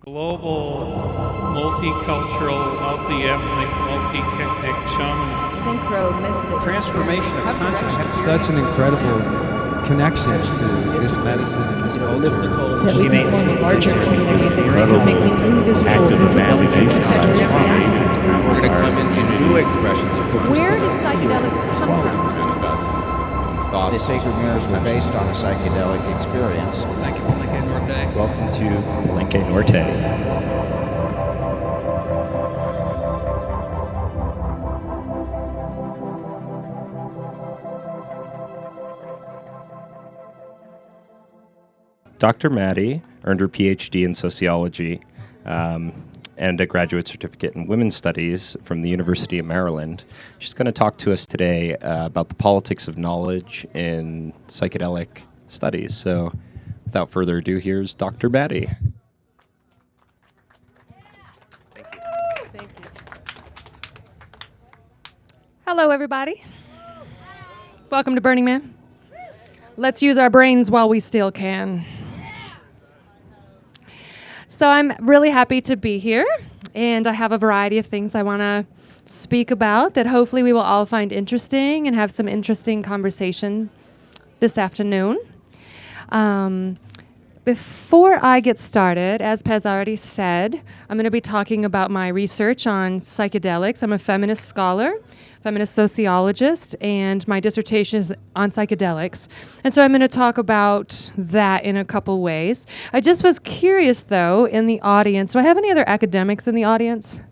global, multicultural, multi-ethnic, multi-technic shamans. Synchro-mystic. Transformation of consciousness. Such an incredible connection to this medicine and this culture. Mystical. That we can form a larger community that can make the invisible visible. We're going to come into new expressions of Where did psychedelics come from? The sacred mirrors were based on a psychedelic experience. Thank you, Palenque Norte. Welcome to Palenque Norte. Dr. Maddy earned her Ph.D. in Sociology and a graduate certificate in Women's Studies from the University of Maryland. She's going to talk to us today about the politics of knowledge in psychedelic studies. So without further ado, here's Dr. Maddy. Thank you. Hello, everybody. Welcome to Burning Man. Let's use our brains while we still can. So I'm really happy to be here, and I have a variety of things I want to speak about that hopefully we will all find interesting and have some interesting conversation this afternoon. Before I get started, as Pez already said, I'm going to be talking about my research on psychedelics. I'm a feminist scholar, feminist sociologist, and my dissertation is on psychedelics. And so I'm going to talk about that in a couple ways. I just was curious, though, in the audience. Do I have any other academics in the audience?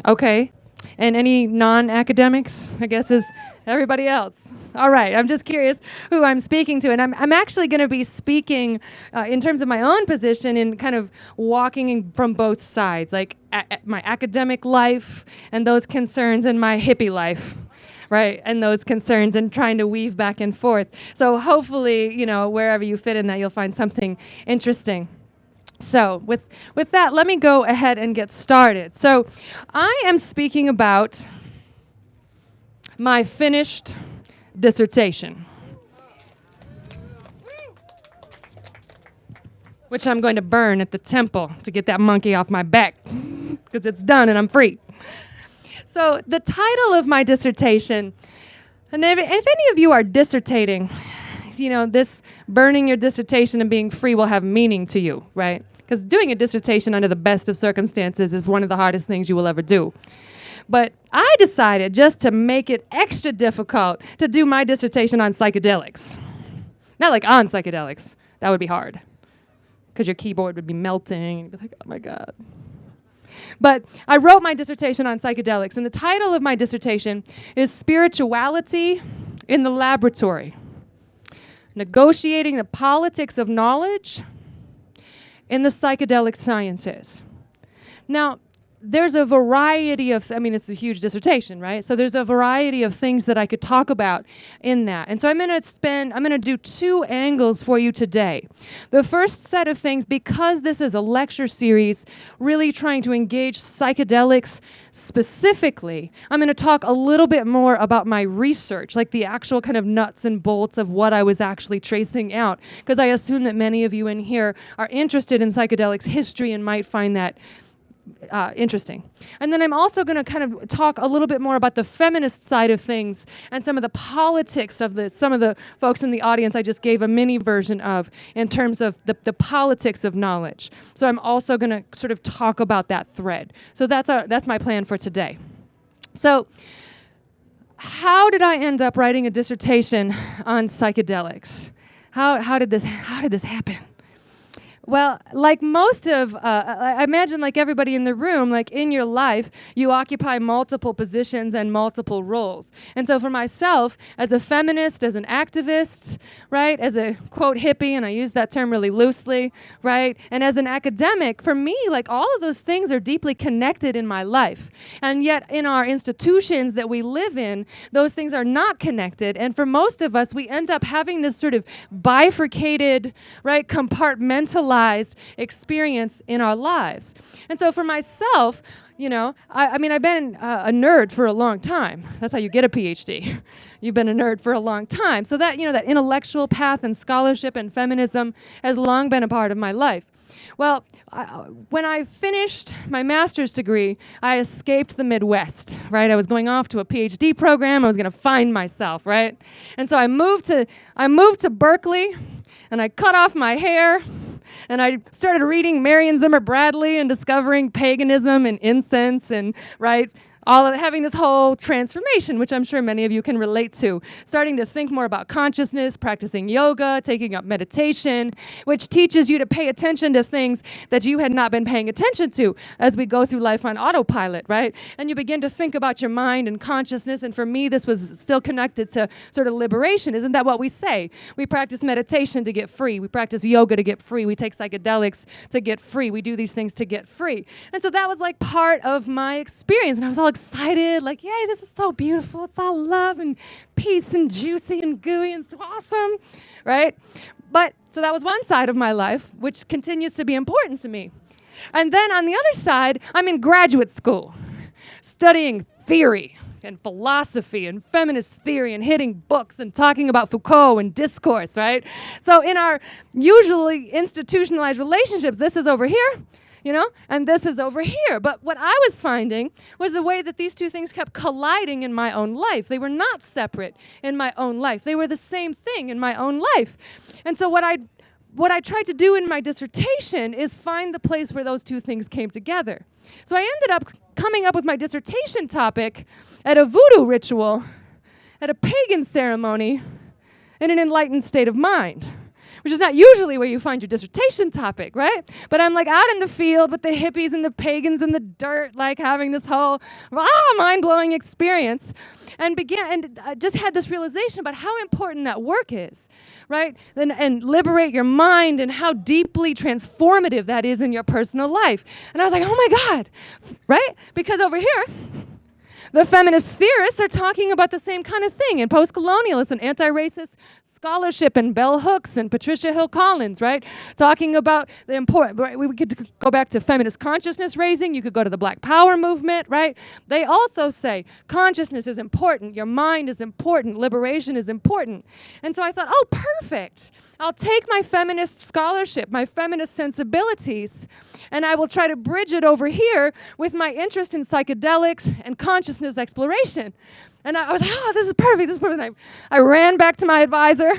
Okay. And any non-academics, I guess, is everybody else. All right, I'm just curious who I'm speaking to. And I'm actually going to be speaking in terms of my own position in kind of walking from both sides, like my academic life and those concerns and my hippie life, right, and those concerns and trying to weave back and forth. So hopefully, you know, wherever you fit in that, you'll find something interesting. So with that, let me go ahead and get started. So I am speaking about my finished dissertation, which I'm going to burn at the temple to get that monkey off my back because it's done and I'm free. So the title of my dissertation, and if any of you are dissertating, you know, this burning your dissertation and being free will have meaning to you, right? Because doing a dissertation under the best of circumstances is one of the hardest things you will ever do. But I decided, just to make it extra difficult, to do my dissertation on psychedelics. Not like on psychedelics. That would be hard. Because your keyboard would be melting. And you'd be like, oh my God. But I wrote my dissertation on psychedelics. And the title of my dissertation is Spirituality in the Laboratory. Negotiating the Politics of Knowledge in the Psychedelic Sciences. Now, there's a variety of, it's a huge dissertation, right? So there's a variety of things that I could talk about in that. And so I'm going to do two angles for you today. The first set of things, because this is a lecture series really trying to engage psychedelics specifically, I'm going to talk a little bit more about my research, like the actual kind of nuts and bolts of what I was actually tracing out, because I assume that many of you in here are interested in psychedelics history and might find that interesting. And then I'm also going to kind of talk a little bit more about the feminist side of things and some of the politics of some of the folks in the audience I just gave a mini version of in terms of the politics of knowledge. So I'm also going to sort of talk about that thread. So that's my plan for today. So how did I end up writing a dissertation on psychedelics? How did this happen? Well, like most of, I imagine like everybody in the room, like in your life, you occupy multiple positions and multiple roles. And so for myself, as a feminist, as an activist, right, as a, quote, hippie, and I use that term really loosely, right, and as an academic, for me, like all of those things are deeply connected in my life. And yet in our institutions that we live in, those things are not connected. And for most of us, we end up having this sort of bifurcated, right, compartmentalized experience in our lives. And so for myself, you know, I've been a nerd for a long time. That's how you get a Ph.D. You've been a nerd for a long time. So that, you know, that intellectual path and scholarship and feminism has long been a part of my life. Well, when I finished my master's degree, I escaped the Midwest, right? I was going off to a Ph.D. program. I was going to find myself, right? And so I moved to Berkeley, and I cut off my hair, and I started reading Marion Zimmer Bradley and discovering paganism and incense and, right, having this whole transformation, which I'm sure many of you can relate to, starting to think more about consciousness, practicing yoga, taking up meditation, which teaches you to pay attention to things that you had not been paying attention to as we go through life on autopilot, right? And you begin to think about your mind and consciousness, and for me, this was still connected to sort of liberation. Isn't that what we say? We practice meditation to get free. We practice yoga to get free. We take psychedelics to get free. We do these things to get free. And so that was like part of my experience, and I was all excited, like, yay, this is so beautiful. It's all love and peace and juicy and gooey and so awesome, right? But, so that was one side of my life, which continues to be important to me. And then on the other side, I'm in graduate school, studying theory and philosophy and feminist theory and hitting books and talking about Foucault and discourse, right? So in our usually institutionalized relationships, this is over here, and this is over here. But what I was finding was the way that these two things kept colliding in my own life. They were not separate in my own life. They were the same thing in my own life. And so what I tried to do in my dissertation is find the place where those two things came together. So I ended up coming up with my dissertation topic at a voodoo ritual, at a pagan ceremony, in an enlightened state of mind, which is not usually where you find your dissertation topic, right? But I'm like out in the field with the hippies and the pagans in the dirt, like having this whole mind-blowing experience, and just had this realization about how important that work is, right? And liberate your mind and how deeply transformative that is in your personal life. And I was like, oh my God, right? Because over here, the feminist theorists are talking about the same kind of thing in post-colonialist and anti-racist scholarship and bell hooks and Patricia Hill Collins, right? Talking about the important, right? We could go back to feminist consciousness raising. You could go to the Black Power movement, right? They also say consciousness is important. Your mind is important. Liberation is important. And so I thought, oh, perfect. I'll take my feminist scholarship, my feminist sensibilities, and I will try to bridge it over here with my interest in psychedelics and consciousness exploration. And I was like, oh, this is perfect, this is perfect. And I ran back to my advisor,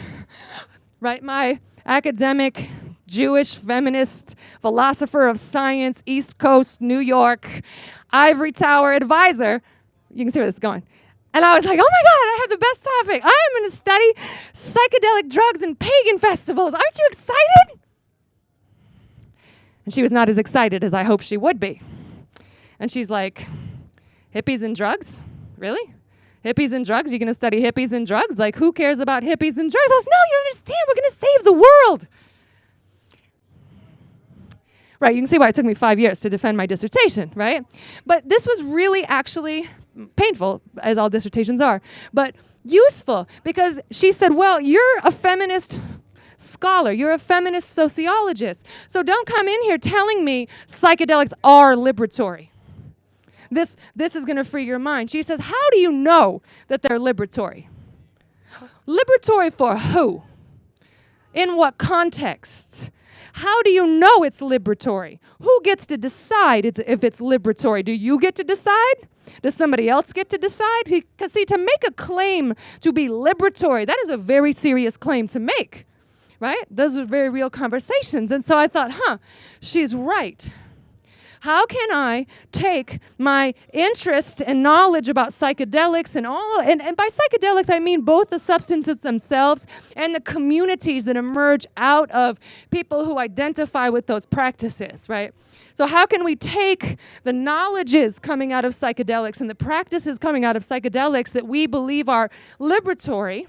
right, my academic, Jewish, feminist, philosopher of science, East Coast, New York, ivory tower advisor. You can see where this is going. And I was like, oh my God, I have the best topic. I am going to study psychedelic drugs and pagan festivals. Aren't you excited? And she was not as excited as I hoped she would be. And she's like, hippies and drugs? Really? Hippies and drugs? You're going to study hippies and drugs? Like, who cares about hippies and drugs? I was, no, you don't understand. We're going to save the world. Right, you can see why it took me 5 years to defend my dissertation, right? But this was really actually painful, as all dissertations are, but useful, because she said, well, you're a feminist scholar, you're a feminist sociologist, so don't come in here telling me psychedelics are liberatory. This is going to free your mind. She says, how do you know that they're liberatory? Liberatory for who? In what contexts? How do you know it's liberatory? Who gets to decide if it's liberatory? Do you get to decide? Does somebody else get to decide? Because see, to make a claim to be liberatory, that is a very serious claim to make, right? Those are very real conversations. And so I thought, she's right. How can I take my interest and knowledge about psychedelics and by psychedelics I mean both the substances themselves and the communities that emerge out of people who identify with those practices, right? So how can we take the knowledges coming out of psychedelics and the practices coming out of psychedelics that we believe are liberatory,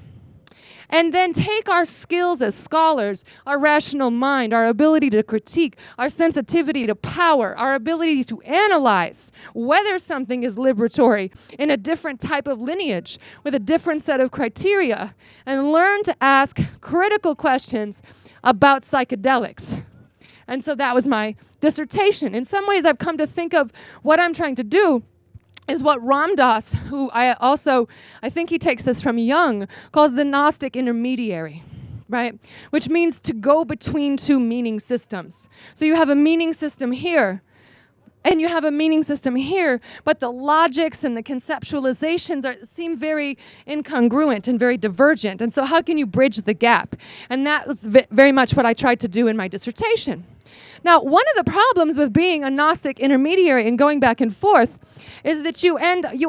and then take our skills as scholars, our rational mind, our ability to critique, our sensitivity to power, our ability to analyze whether something is liberatory in a different type of lineage with a different set of criteria, and learn to ask critical questions about psychedelics. And so that was my dissertation. In some ways, I've come to think of what I'm trying to do is what Ram Dass, who I think he takes this from Jung, calls the Gnostic intermediary. right? Which means to go between two meaning systems. So you have a meaning system here, and you have a meaning system here, but the logics and the conceptualizations seem very incongruent and very divergent. And so how can you bridge the gap? And that was very much what I tried to do in my dissertation. Now, one of the problems with being a Gnostic intermediary and going back and forth is that you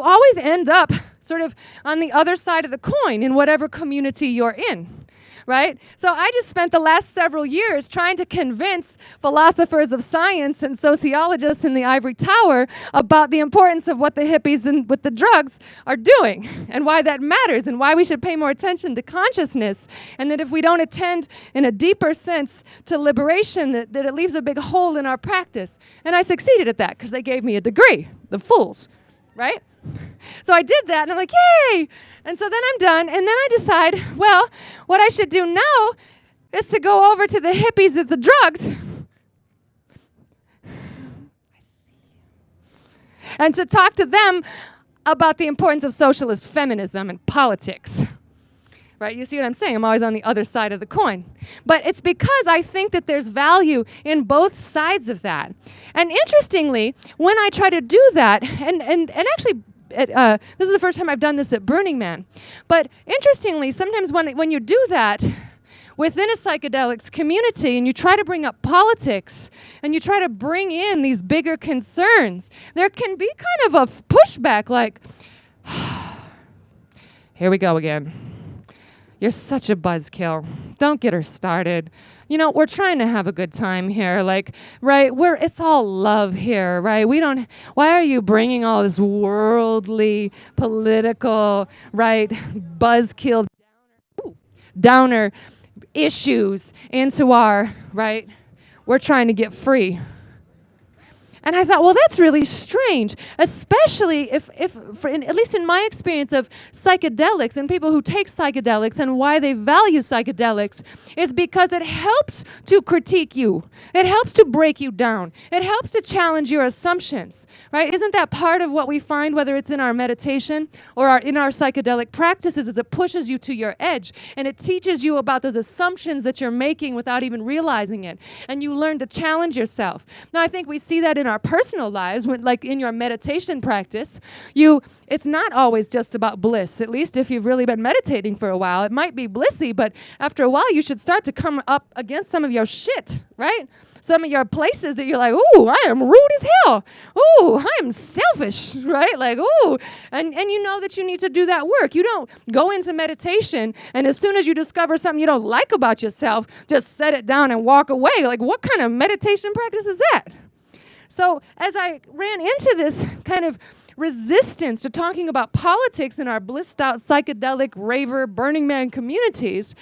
always end up sort of on the other side of the coin in whatever community you're in. Right? So I just spent the last several years trying to convince philosophers of science and sociologists in the ivory tower about the importance of what the hippies and with the drugs are doing and why that matters and why we should pay more attention to consciousness, and that if we don't attend in a deeper sense to liberation, that it leaves a big hole in our practice. And I succeeded at that because they gave me a degree, the fools, right? So I did that, and I'm like, yay! And so then I'm done, and then I decide, well, what I should do now is to go over to the hippies of the drugs and to talk to them about the importance of socialist feminism and politics. Right? You see what I'm saying? I'm always on the other side of the coin. But it's because I think that there's value in both sides of that. And interestingly, when I try to do that, and actually, this is the first time I've done this at Burning Man. But interestingly, sometimes when you do that within a psychedelics community and you try to bring up politics and you try to bring in these bigger concerns, there can be kind of a pushback like, here we go again. You're such a buzzkill. Don't get her started. You know, we're trying to have a good time here. Like, right, it's all love here, right? Why are you bringing all this worldly, political, right, buzzkill, downer issues into our, right? We're trying to get free. And I thought, well, that's really strange, especially if at least in my experience of psychedelics and people who take psychedelics and why they value psychedelics is because it helps to critique you. It helps to break you down. It helps to challenge your assumptions, right? Isn't that part of what we find, whether it's in our meditation or in our psychedelic practices, is it pushes you to your edge and it teaches you about those assumptions that you're making without even realizing it. And you learn to challenge yourself. Now, I think we see that in our personal lives, like in your meditation practice, it's not always just about bliss. At least if you've really been meditating for a while, it might be blissy, but after a while you should start to come up against some of your shit, right? Some of your places that you're like, ooh, I am rude as hell. Ooh, I am selfish, right? Like, ooh. And you know that you need to do that work. You don't go into meditation and as soon as you discover something you don't like about yourself, just set it down and walk away. Like, what kind of meditation practice is that? So as I ran into this kind of resistance to talking about politics in our blissed out psychedelic raver Burning Man communities,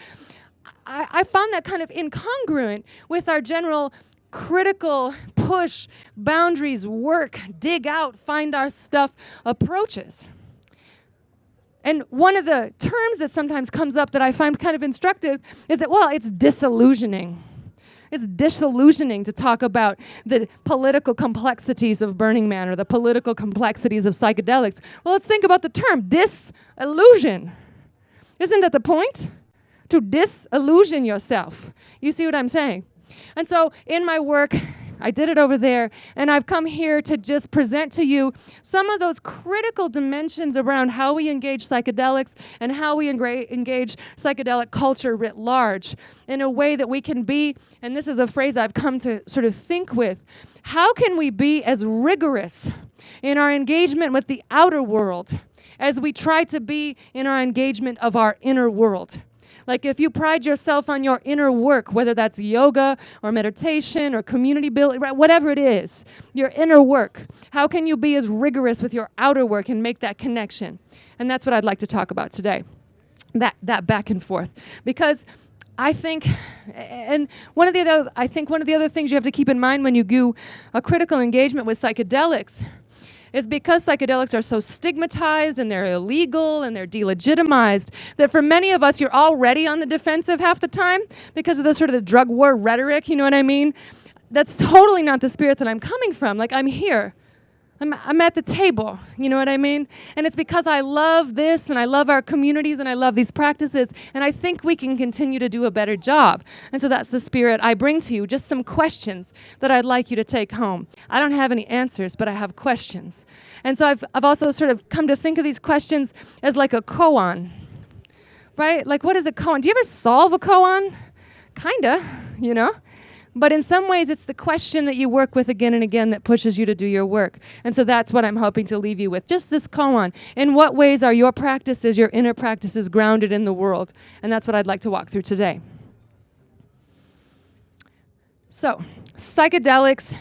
I found that kind of incongruent with our general critical push, boundaries, work, dig out, find our stuff approaches. And one of the terms that sometimes comes up that I find kind of instructive is that, well, it's disillusioning. It's disillusioning to talk about the political complexities of Burning Man or the political complexities of psychedelics. Well, let's think about the term disillusion. Isn't that the point? To disillusion yourself. You see what I'm saying? And so in my work, I did it over there, and I've come here to just present to you some of those critical dimensions around how we engage psychedelics and how we engage psychedelic culture writ large in a way that we can be, and this is a phrase I've come to sort of think with, how can we be as rigorous in our engagement with the outer world as we try to be in our engagement of our inner world? Like if you pride yourself on your inner work, whether that's yoga or meditation or community building, right, whatever it is, your inner work, how can you be as rigorous with your outer work and make that connection? And that's what I'd like to talk about today, that back and forth. Because I think, and one of the other things you have to keep in mind when you do a critical engagement with psychedelics is because psychedelics are so stigmatized and they're illegal and they're delegitimized, that for many of us, you're already on the defensive half the time because of the sort of the drug war rhetoric, you know what I mean? That's totally not the spirit that I'm coming from. Like, I'm here. I'm at the table, you know what I mean? And it's because I love this and I love our communities and I love these practices and I think we can continue to do a better job. And so that's the spirit I bring to you, just some questions that I'd like you to take home. I don't have any answers, but I have questions. And so I've also sort of come to think of these questions as like a koan, right? Like what is a koan? Do you ever solve a koan? Kinda, you know? But in some ways, it's the question that you work with again and again that pushes you to do your work. And so that's what I'm hoping to leave you with, just this koan. In what ways are your practices, your inner practices, grounded in the world? And that's what I'd like to walk through today. So, psychedelics,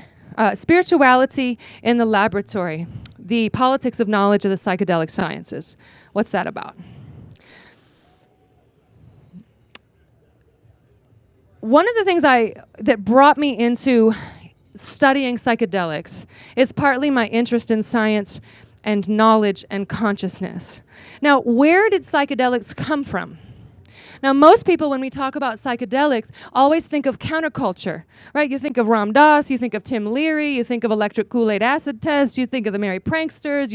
spirituality in the laboratory, the politics of knowledge of the psychedelic sciences. What's that about? One of the things that brought me into studying psychedelics is partly my interest in science and knowledge and consciousness. Now, where did psychedelics come from? Now, most people, when we talk about psychedelics, always think of counterculture, right? You think of Ram Dass, you think of Tim Leary, you think of electric Kool-Aid acid test, you think of the Merry Pranksters,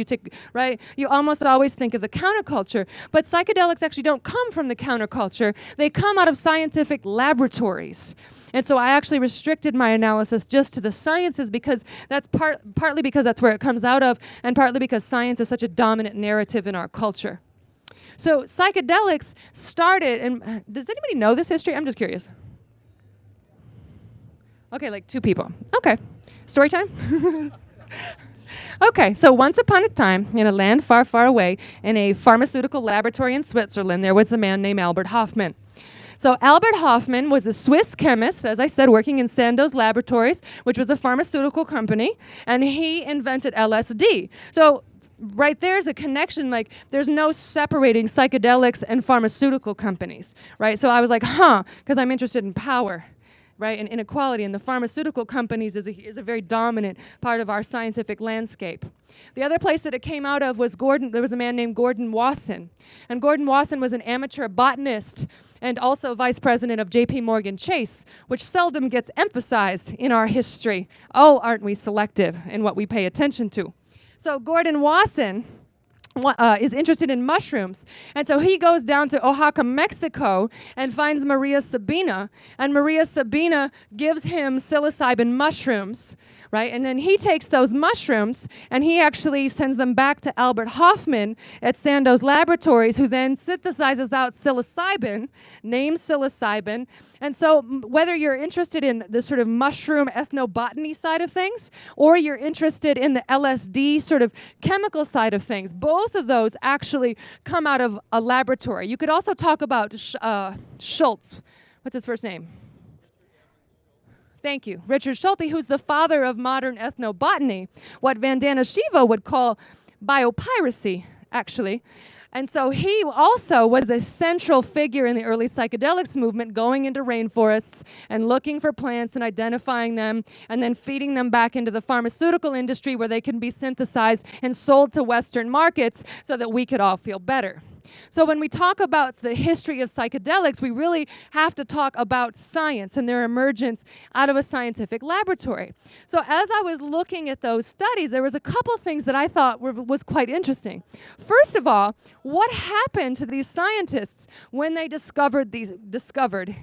right? You almost always think of the counterculture. But psychedelics actually don't come from the counterculture. They come out of scientific laboratories. And so I actually restricted my analysis just to the sciences because that's partly because that's where it comes out of, and partly because science is such a dominant narrative in our culture. So psychedelics started, and does anybody know this history? I'm just curious. Okay, like 2 people. Okay, story time? Okay, so once upon a time, in a land far, far away, in a pharmaceutical laboratory in Switzerland, there was a man named Albert Hofmann. So Albert Hofmann was a Swiss chemist, as I said, working in Sandoz Laboratories, which was a pharmaceutical company, and he invented LSD. So right there's a connection, like there's no separating psychedelics and pharmaceutical companies, right? So I was like, because I'm interested in power, right, and inequality, and the pharmaceutical companies is a very dominant part of our scientific landscape. The other place that it came out of was there was a man named Gordon Wasson, and Gordon Wasson was an amateur botanist and also vice president of J.P. Morgan Chase, which seldom gets emphasized in our history. Oh, aren't we selective in what we pay attention to? So Gordon Wasson is interested in mushrooms. And so he goes down to Oaxaca, Mexico, and finds Maria Sabina. And Maria Sabina gives him psilocybin mushrooms, right? And then he takes those mushrooms, and he actually sends them back to Albert Hofmann at Sandoz Laboratories, who then synthesizes out psilocybin, named psilocybin. And so whether you're interested in the sort of mushroom ethnobotany side of things, or you're interested in the LSD sort of chemical side of things, both of those actually come out of a laboratory. You could also talk about Schultz. What's his first name? Thank you. Richard Schulte, who's the father of modern ethnobotany, what Vandana Shiva would call biopiracy, actually. And so he also was a central figure in the early psychedelics movement, going into rainforests and looking for plants and identifying them and then feeding them back into the pharmaceutical industry where they can be synthesized and sold to Western markets so that we could all feel better. So when we talk about the history of psychedelics, we really have to talk about science and their emergence out of a scientific laboratory. So as I was looking at those studies, there was a couple things that I thought was quite interesting. First of all, what happened to these scientists when they discovered,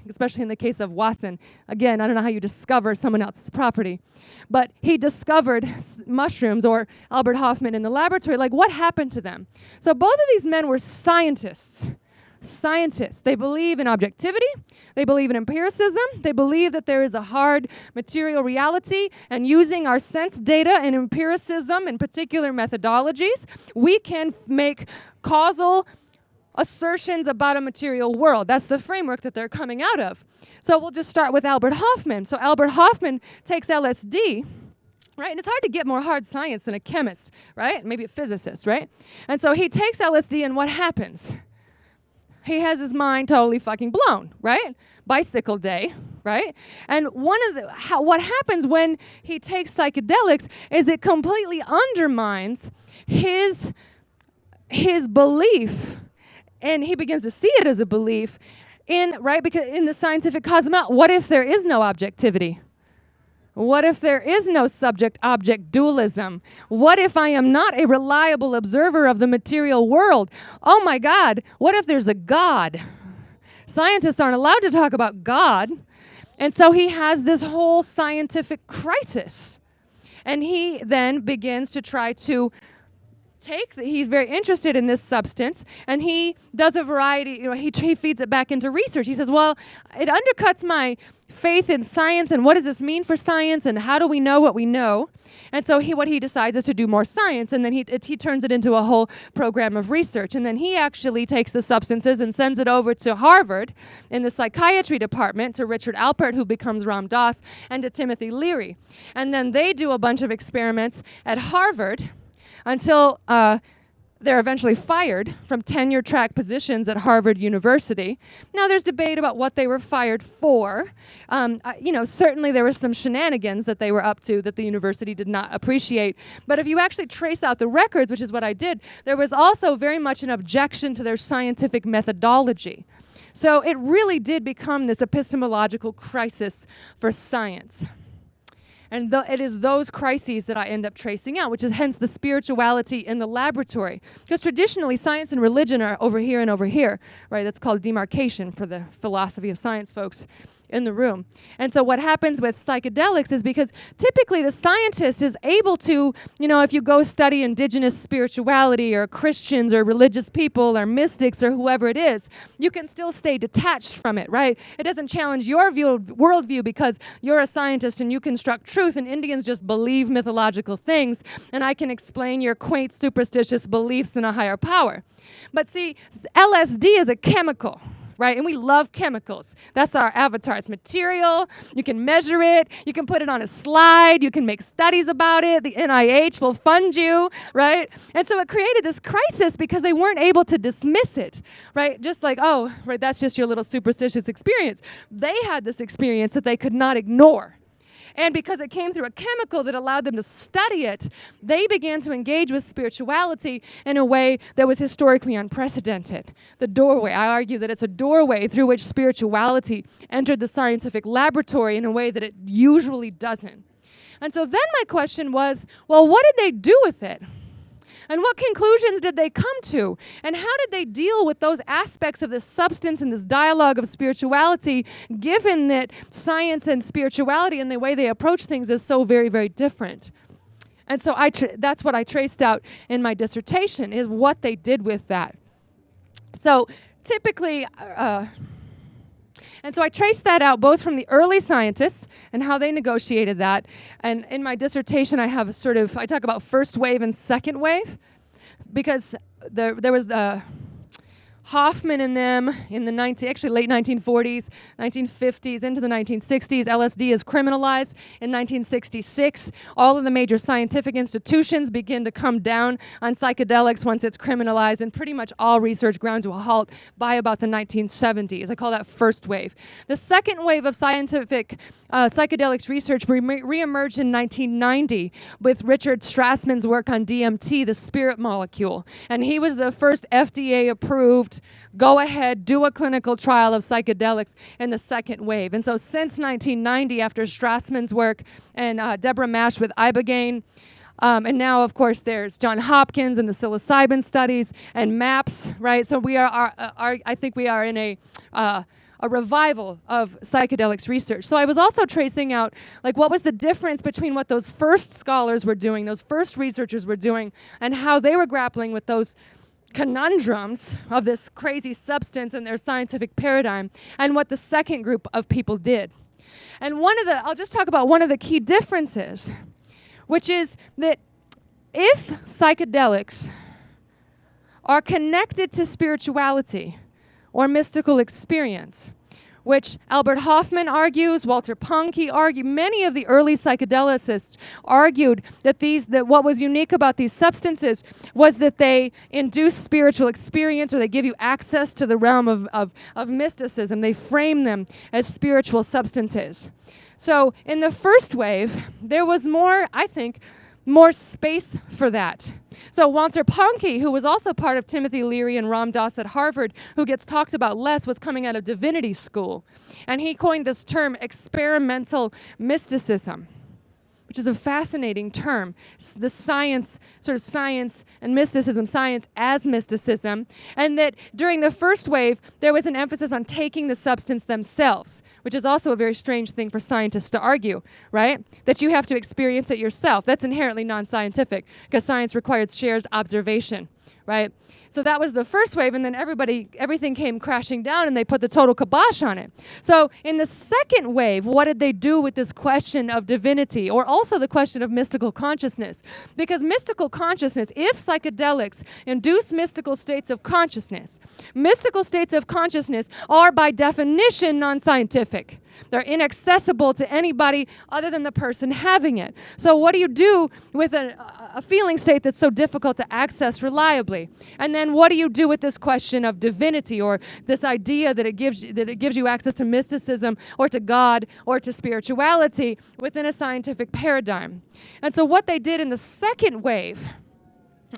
especially in the case of Wasson. Again, I don't know how you discover someone else's property, but he discovered mushrooms, or Albert Hofmann in the laboratory. Like, what happened to them? So both of these men were scientists. They believe in objectivity, they believe in empiricism, they believe that there is a hard material reality, and using our sense data and empiricism and particular methodologies, we can make causal assertions about a material world. That's the framework that they're coming out of. So we'll just start with Albert Hofmann. So Albert Hofmann takes LSD, right? And it's hard to get more hard science than a chemist, right? Maybe a physicist, right? And so he takes LSD, and what happens? He has his mind totally fucking blown, right? Bicycle day, right? And what happens when he takes psychedelics is it completely undermines his belief, and he begins to see it as a belief because in the scientific cosmos, what if there is no objectivity? What if there is no subject-object dualism? What if I am not a reliable observer of the material world? Oh my God, what if there's a God? Scientists aren't allowed to talk about God. And so he has this whole scientific crisis. And he then begins to try to he's very interested in this substance, and he does a variety, he feeds it back into research. He says, well, it undercuts my faith in science, and what does this mean for science, and how do we know what we know? And so what he decides is to do more science, and then he turns it into a whole program of research. And then he actually takes the substances and sends it over to Harvard in the psychiatry department to Richard Alpert, who becomes Ram Dass, and to Timothy Leary. And then they do a bunch of experiments at Harvard until they're eventually fired from tenure-track positions at Harvard University. Now, there's debate about what they were fired for. Certainly there was some shenanigans that they were up to that the university did not appreciate. But if you actually trace out the records, which is what I did, there was also very much an objection to their scientific methodology. So it really did become this epistemological crisis for science. And it is those crises that I end up tracing out, which is hence the spirituality in the laboratory. Because traditionally, science and religion are over here and over here, right? That's called demarcation for the philosophy of science folks in the room. And so what happens with psychedelics is because typically the scientist is able to, if you go study indigenous spirituality or Christians or religious people or mystics or whoever it is, you can still stay detached from it, right? It doesn't challenge your worldview because you're a scientist and you construct truth, and Indians just believe mythological things, and I can explain your quaint superstitious beliefs in a higher power. But see, LSD is a chemical, right? And we love chemicals. That's our avatar. It's material. You can measure it. You can put it on a slide. You can make studies about it. The NIH will fund you, right? And so it created this crisis because they weren't able to dismiss it, right? Just like, oh, right, that's just your little superstitious experience. They had this experience that they could not ignore. And because it came through a chemical that allowed them to study it, they began to engage with spirituality in a way that was historically unprecedented. The doorway, I argue that it's a doorway through which spirituality entered the scientific laboratory in a way that it usually doesn't. And so then my question was, well, what did they do with it? And what conclusions did they come to? And how did they deal with those aspects of this substance and this dialogue of spirituality, given that science and spirituality and the way they approach things is so very, very different? And so that's what I traced out in my dissertation, is what they did with that. So typically, and so I traced that out both from the early scientists and how they negotiated that. And in my dissertation, I have I talk about first wave and second wave, because there was the Hoffman and them in the late 1940s, 1950s, into the 1960s. LSD is criminalized in 1966. All of the major scientific institutions begin to come down on psychedelics once it's criminalized, and pretty much all research ground to a halt by about the 1970s. I call that first wave. The second wave of scientific psychedelics research reemerged in 1990 with Richard Strassman's work on DMT, the spirit molecule. And he was the first FDA-approved, go ahead, do a clinical trial of psychedelics in the second wave. And so since 1990, after Strassman's work and Deborah Mash with ibogaine, and now, of course, there's John Hopkins and the psilocybin studies and MAPS, right? So we I think we are in a revival of psychedelics research. So I was also tracing out, what was the difference between what those first scholars were doing, those first researchers were doing, and how they were grappling with those conundrums of this crazy substance and their scientific paradigm, and what the second group of people did. And I'll just talk about one of the key differences, which is that if psychedelics are connected to spirituality or mystical experience, which Albert Hofmann argues, Walter Palenque argued, many of the early psychedelicists argued that what was unique about these substances was that they induce spiritual experience, or they give you access to the realm of mysticism. They frame them as spiritual substances. So in the first wave, there was more space for that. So Walter Palenque, who was also part of Timothy Leary and Ram Dass at Harvard, who gets talked about less, was coming out of divinity school. And he coined this term experimental mysticism. which is a fascinating term. The science, sort of science and mysticism, science as mysticism, and that during the first wave, there was an emphasis on taking the substance themselves, which is also a very strange thing for scientists to argue, right? That you have to experience it yourself. That's inherently non-scientific, because science requires shared observation, right? So that was the first wave, and then everything came crashing down, and they put the total kibosh on it. So in the second wave, what did they do with this question of divinity, or also the question of mystical consciousness? Because mystical consciousness, if psychedelics induce mystical states of consciousness are by definition non-scientific. They're inaccessible to anybody other than the person having it. So what do you do with a feeling state that's so difficult to access reliably? And then what do you do with this question of divinity, or this idea that it gives you access to mysticism or to God or to spirituality within a scientific paradigm? And so what they did in the second wave,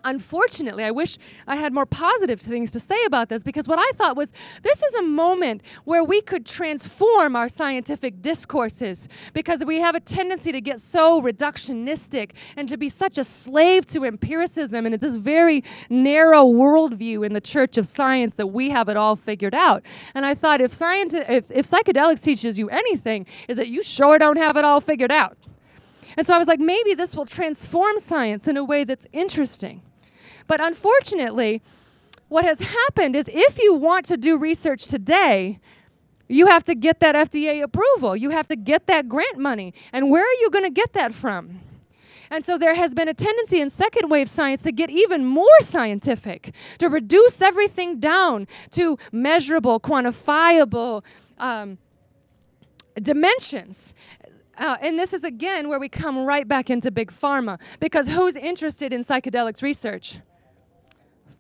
unfortunately, I wish I had more positive things to say about this, because what I thought was, this is a moment where we could transform our scientific discourses, because we have a tendency to get so reductionistic and to be such a slave to empiricism and this very narrow worldview in the Church of Science that we have it all figured out. And I thought, if psychedelics teaches you anything, is that you sure don't have it all figured out. And so I was like, maybe this will transform science in a way that's interesting. But unfortunately, what has happened is, if you want to do research today, you have to get that FDA approval. You have to get that grant money. And where are you going to get that from? And so there has been a tendency in second wave science to get even more scientific, to reduce everything down to measurable, quantifiable dimensions. And this is, again, where we come right back into big pharma, because who's interested in psychedelics research?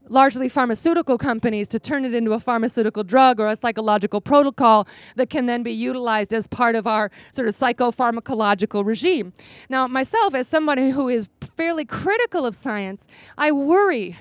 Largely pharmaceutical companies, to turn it into a pharmaceutical drug or a psychological protocol that can then be utilized as part of our sort of psychopharmacological regime. Now, myself, as somebody who is fairly critical of science, I worry.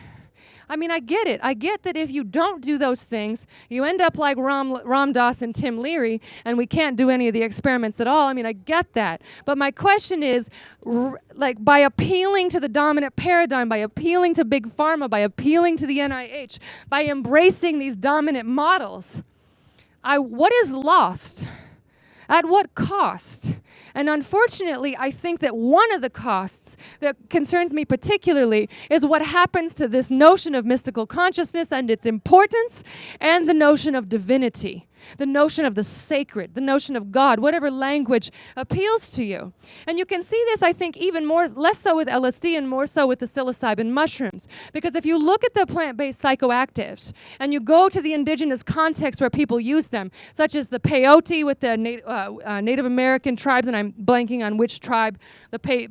I mean, I get it. I get that if you don't do those things, you end up like Ram Dass and Tim Leary, and we can't do any of the experiments at all. I mean, I get that. But my question is, like, by appealing to the dominant paradigm, by appealing to big pharma, by appealing to the NIH, by embracing these dominant models, what is lost? At what cost? And unfortunately, I think that one of the costs that concerns me particularly is what happens to this notion of mystical consciousness and its importance, and the notion of divinity, the notion of the sacred, the notion of God, whatever language appeals to you. And you can see this, I think, even less so with LSD and more so with the psilocybin mushrooms. Because if you look at the plant-based psychoactives and you go to the indigenous context where people use them, such as the peyote with the Native American tribes, and I'm blanking on which tribe,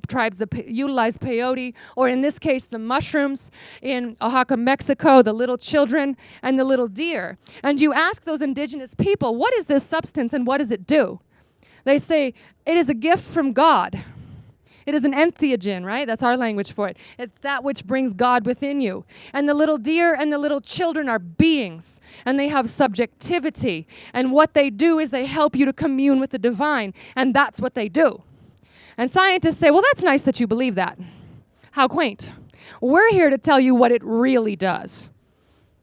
tribes that utilize peyote, or in this case, the mushrooms in Oaxaca, Mexico, the little children and the little deer. And you ask those indigenous people, what is this substance and what does it do? They say, it is a gift from God. It is an entheogen, right? That's our language for it. It's that which brings God within you. And the little deer and the little children are beings, and they have subjectivity. And what they do is they help you to commune with the divine, and that's what they do. And scientists say, well, that's nice that you believe that. How quaint. We're here to tell you what it really does,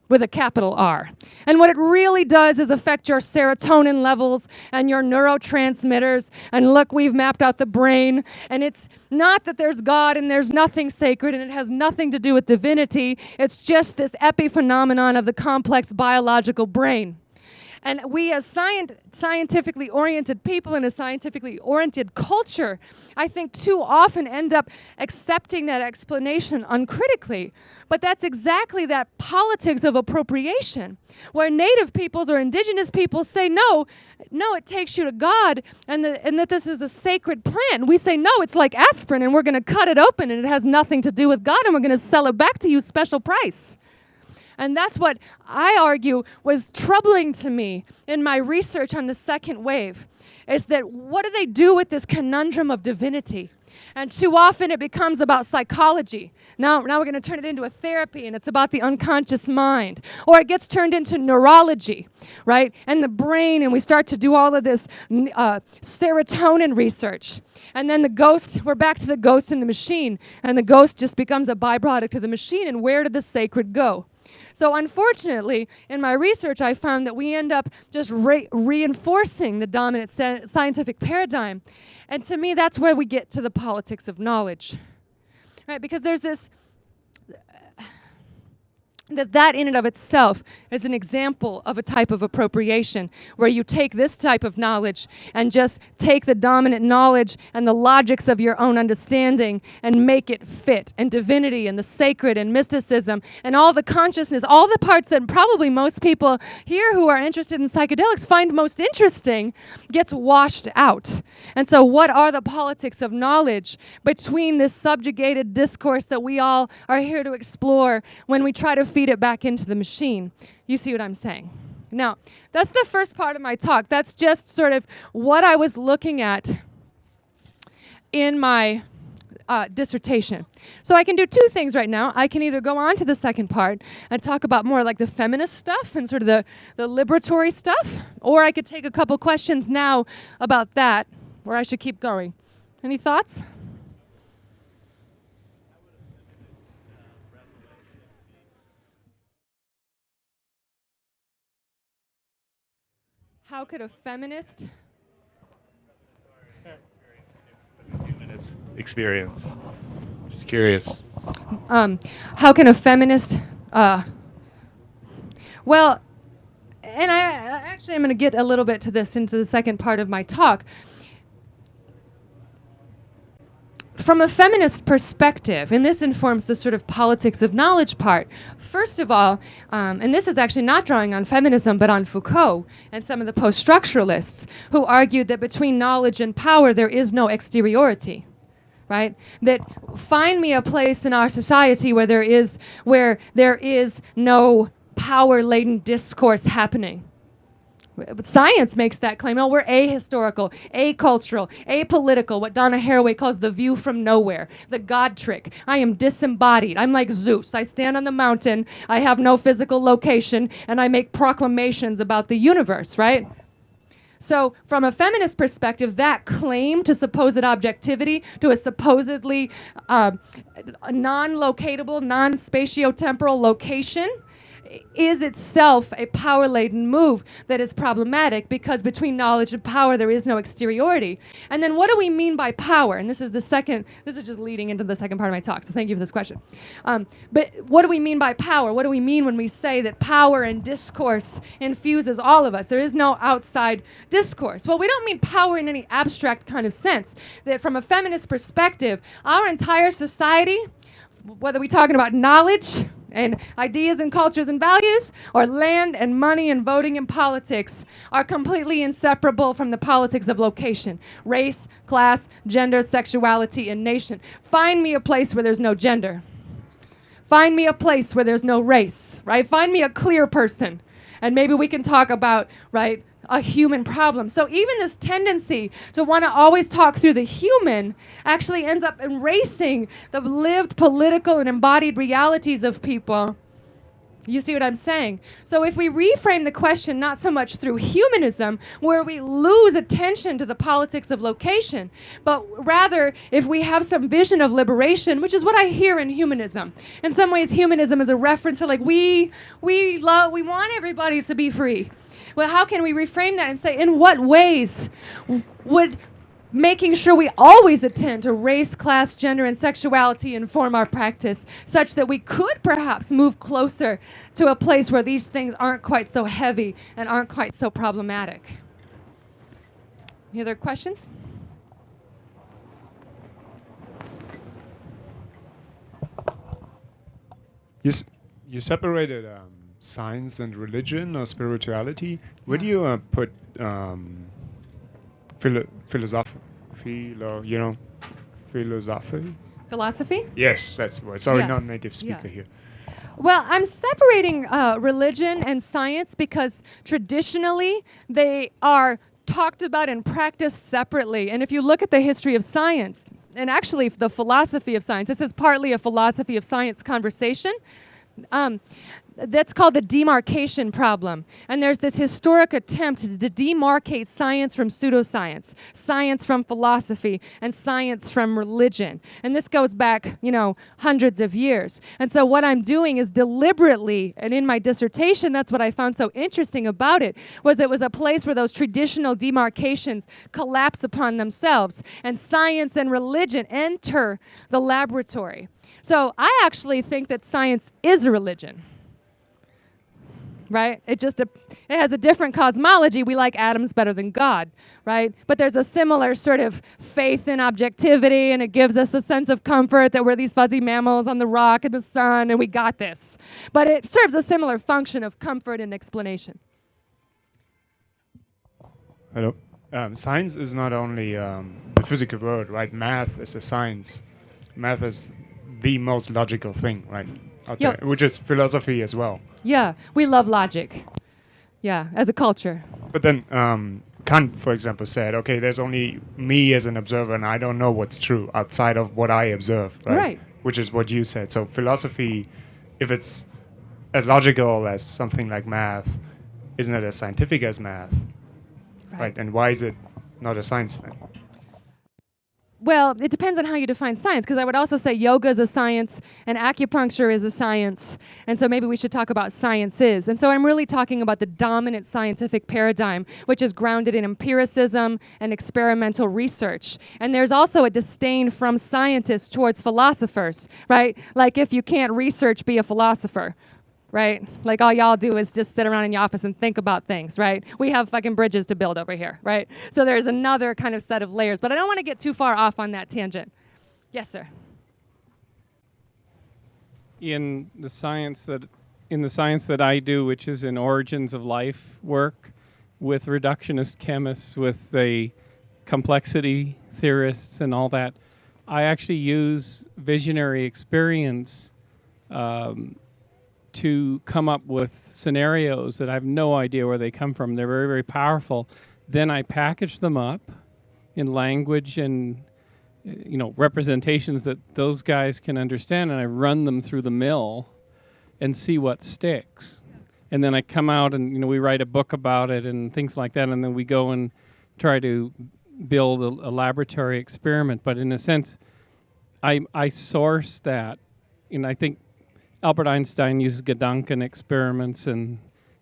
with a capital R. And what it really does is affect your serotonin levels and your neurotransmitters. And look, we've mapped out the brain. And it's not that there's God and there's nothing sacred and it has nothing to do with divinity. It's just this epiphenomenon of the complex biological brain. And we, as scientifically oriented people in a scientifically oriented culture, I think too often end up accepting that explanation uncritically. But that's exactly that politics of appropriation, where native peoples or indigenous peoples say, no, it takes you to God, and that this is a sacred plant. We say, no, it's like aspirin, and we're going to cut it open, and it has nothing to do with God, and we're going to sell it back to you special price. And that's what I argue was troubling to me in my research on the second wave, is that what do they do with this conundrum of divinity? And too often it becomes about psychology. Now we're going to turn it into a therapy, and it's about the unconscious mind. Or it gets turned into neurology, right? And the brain, and we start to do all of this serotonin research. And then we're back to the ghost in the machine, and the ghost just becomes a byproduct of the machine, and where did the sacred go? So unfortunately, in my research, I found that we end up just reinforcing the dominant scientific paradigm. And to me, that's where we get to the politics of knowledge, right? Because there's this, that in and of itself is an example of a type of appropriation where you take this type of knowledge and just take the dominant knowledge and the logics of your own understanding and make it fit, and divinity and the sacred and mysticism and all the consciousness, all the parts that probably most people here who are interested in psychedelics find most interesting gets washed out. And so what are the politics of knowledge between this subjugated discourse that we all are here to explore when we try to feed it back into the machine? You see what I'm saying? Now, that's the first part of my talk. That's just sort of what I was looking at in my dissertation. So I can do two things right now. I can either go on to the second part and talk about more like the feminist stuff and sort of the liberatory stuff, or I could take a couple questions now about that, or I should keep going. Any thoughts? How could a feminist experience? Just curious. How can a feminist well, and I actually I'm going to get a little bit to this into the second part of my talk. From a feminist perspective, and this informs the sort of politics of knowledge part, first of all, and this is actually not drawing on feminism, but on Foucault and some of the post-structuralists who argued that between knowledge and power there is no exteriority, right? That find me a place in our society where there is no power-laden discourse happening. But science makes that claim. Oh, we're ahistorical, acultural, apolitical, what Donna Haraway calls the view from nowhere, the God trick. I am disembodied. I'm like Zeus. I stand on the mountain, I have no physical location, and I make proclamations about the universe, right? So from a feminist perspective, that claim to supposed objectivity, to a supposedly non-locatable, non-spatiotemporal location, is itself a power-laden move that is problematic because between knowledge and power there is no exteriority. And then what do we mean by power? And this is just leading into the second part of my talk, so thank you for this question. But what do we mean by power? What do we mean when we say that power and discourse infuses all of us? There is no outside discourse. Well, we don't mean power in any abstract kind of sense. That from a feminist perspective, our entire society, whether we're talking about knowledge and ideas and cultures and values, or land and money and voting and politics, are completely inseparable from the politics of location, race, class, gender, sexuality, and nation. Find me a place where there's no gender. Find me a place where there's no race, right? Find me a clear person, and maybe we can talk about, right, a human problem. So even this tendency to want to always talk through the human actually ends up erasing the lived political and embodied realities of people. You see what I'm saying? So if we reframe the question not so much through humanism, where we lose attention to the politics of location, but rather if we have some vision of liberation, which is what I hear in humanism. In some ways, humanism is a reference to like we want everybody to be free. Well, how can we reframe that and say, in what ways would making sure we always attend to race, class, gender, and sexuality inform our practice, such that we could perhaps move closer to a place where these things aren't quite so heavy and aren't quite so problematic? Any other questions? You separated science and religion or spirituality. Where do you put philosophy? Philosophy? Yes, that's the word. Sorry, Yeah. non-native speaker here. Well, I'm separating religion and science because traditionally they are talked about and practiced separately. And if you look at the history of science, and actually the philosophy of science. This is partly a philosophy of science conversation. That's called the demarcation problem. And there's this historic attempt to demarcate science from pseudoscience, science from philosophy, and science from religion. And this goes back, hundreds of years. And so what I'm doing is deliberately, and in my dissertation, that's what I found so interesting about it, was a place where those traditional demarcations collapse upon themselves, and science and religion enter the laboratory. So I actually think that science is a religion. Right? It has a different cosmology. We like atoms better than God, right? But there's a similar sort of faith in objectivity, and it gives us a sense of comfort that we're these fuzzy mammals on the rock and the sun, and we got this. But it serves a similar function of comfort and explanation. Hello. Science is not only the physical world, right? Math is a science. Math is the most logical thing, right? Out there, which is philosophy as well. Yeah, we love logic. Yeah, as a culture. But then Kant, for example, said, okay, there's only me as an observer, and I don't know what's true outside of what I observe, right? Right. Which is what you said. So philosophy, if it's as logical as something like math, isn't it as scientific as math? Right. And why is it not a science then? Well, it depends on how you define science, because I would also say yoga is a science and acupuncture is a science, and so maybe we should talk about sciences. And so I'm really talking about the dominant scientific paradigm, which is grounded in empiricism and experimental research. And there's also a disdain from scientists towards philosophers, right? Like, if you can't research, be a philosopher. Right? Like, all y'all do is just sit around in your office and think about things, right? We have fucking bridges to build over here, right? So there's another kind of set of layers, but I don't want to get too far off on that tangent. Yes, sir. In the science that I do, which is in origins of life work with reductionist chemists, with the complexity theorists and all that, I actually use visionary experience to come up with scenarios that I have no idea where they come from. They're very, very powerful. Then I package them up in language and representations that those guys can understand, and I run them through the mill and see what sticks. And then I come out and we write a book about it and things like that, and then we go and try to build a laboratory experiment. But in a sense, I source that, and I think Albert Einstein uses Gedanken experiments, and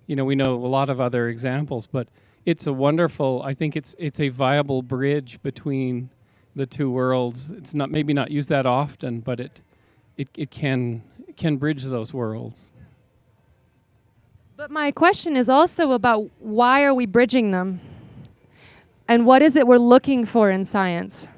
we know a lot of other examples, but it's a wonderful, I think it's a viable bridge between the two worlds. It's maybe not used that often, but it can bridge those worlds. But my question is also about why are we bridging them? And what is it we're looking for in science?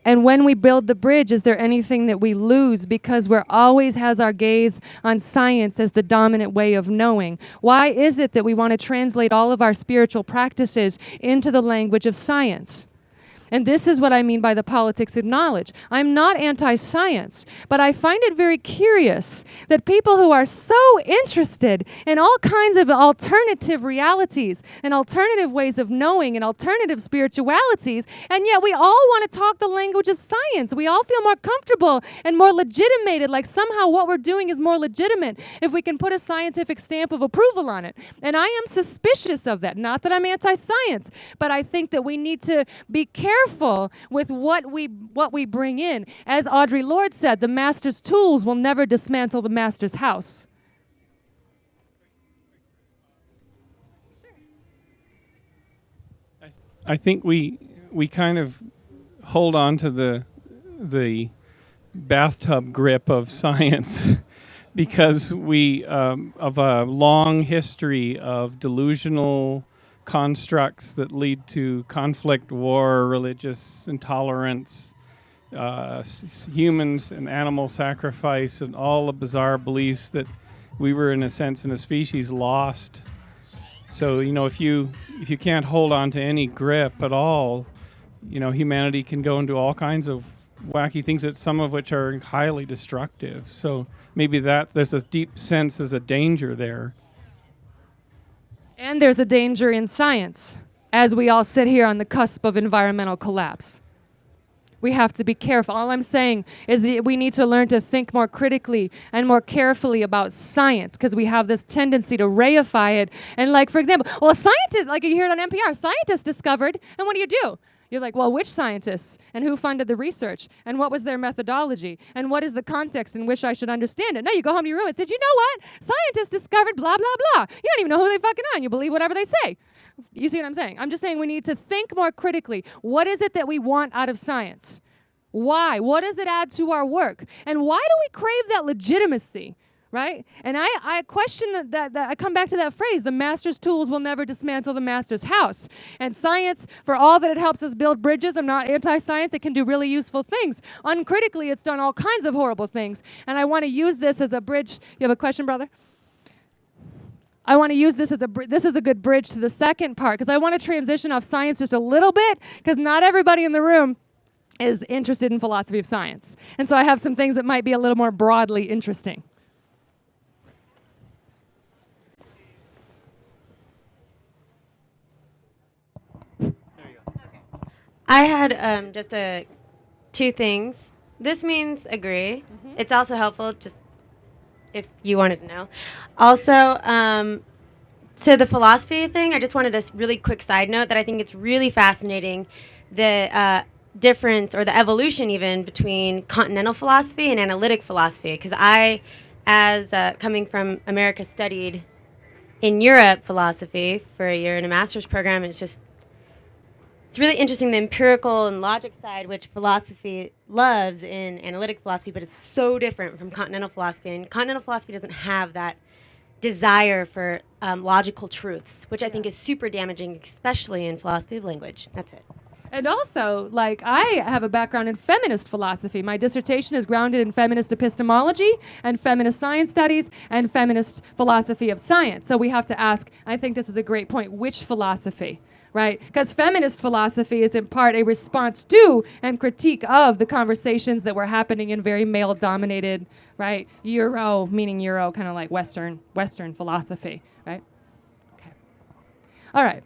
And when we build the bridge, is there anything that we lose because we're always has our gaze on science as the dominant way of knowing? Why is it that we want to translate all of our spiritual practices into the language of science? And this is what I mean by the politics of knowledge. I'm not anti-science, but I find it very curious that people who are so interested in all kinds of alternative realities and alternative ways of knowing and alternative spiritualities, and yet we all want to talk the language of science. We all feel more comfortable and more legitimated, like somehow what we're doing is more legitimate if we can put a scientific stamp of approval on it. And I am suspicious of that. Not that I'm anti-science, but I think that we need to be careful with what we bring in. As Audre Lorde said, the master's tools will never dismantle the master's house. I think we kind of hold on to the bathtub grip of science because we of a long history of delusional constructs that lead to conflict, war, religious intolerance, humans and animal sacrifice, and all the bizarre beliefs that we were, in a sense, in a species lost. So, if you can't hold on to any grip at all, humanity can go into all kinds of wacky things, that some of which are highly destructive. So maybe there's a deep sense there's a danger there. And there's a danger in science, as we all sit here on the cusp of environmental collapse. We have to be careful. All I'm saying is that we need to learn to think more critically and more carefully about science, because we have this tendency to reify it. And like, for example, well, scientists, like you hear it on NPR, scientists discovered, and what do? You're like, well, which scientists, and who funded the research, and what was their methodology, and what is the context in which I should understand it? No, you go home to your room and say, you know what? Scientists discovered blah, blah, blah. You don't even know who they fucking are, and you believe whatever they say. You see what I'm saying? I'm just saying we need to think more critically. What is it that we want out of science? Why? What does it add to our work? And why do we crave that legitimacy? Right? And I question that I come back to that phrase, the master's tools will never dismantle the master's house. And science, for all that it helps us build bridges, I'm not anti-science, it can do really useful things. Uncritically, it's done all kinds of horrible things. And I want to use this as a bridge. You have a question, brother? I want to use this as this is a good bridge to the second part, because I want to transition off science just a little bit, because not everybody in the room is interested in philosophy of science. And so I have some things that might be a little more broadly interesting. I had just two things. This means agree. Mm-hmm. It's also helpful just if you wanted to know. Also, to the philosophy thing, I just wanted a really quick side note that I think it's really fascinating, the difference or the evolution even between continental philosophy and analytic philosophy. Because I, as coming from America, studied in Europe philosophy for a year in a master's program, and it's really interesting, the empirical and logic side, which philosophy loves in analytic philosophy, but it's so different from continental philosophy. And continental philosophy doesn't have that desire for logical truths, which I think is super damaging, especially in philosophy of language. That's it. And also, like, I have a background in feminist philosophy. My dissertation is grounded in feminist epistemology and feminist science studies and feminist philosophy of science. So we have to ask, I think this is a great point, which philosophy? Right? Because feminist philosophy is in part a response to and critique of the conversations that were happening in very male-dominated, right? Euro, meaning Euro, kind of like Western philosophy, right? Okay. All right.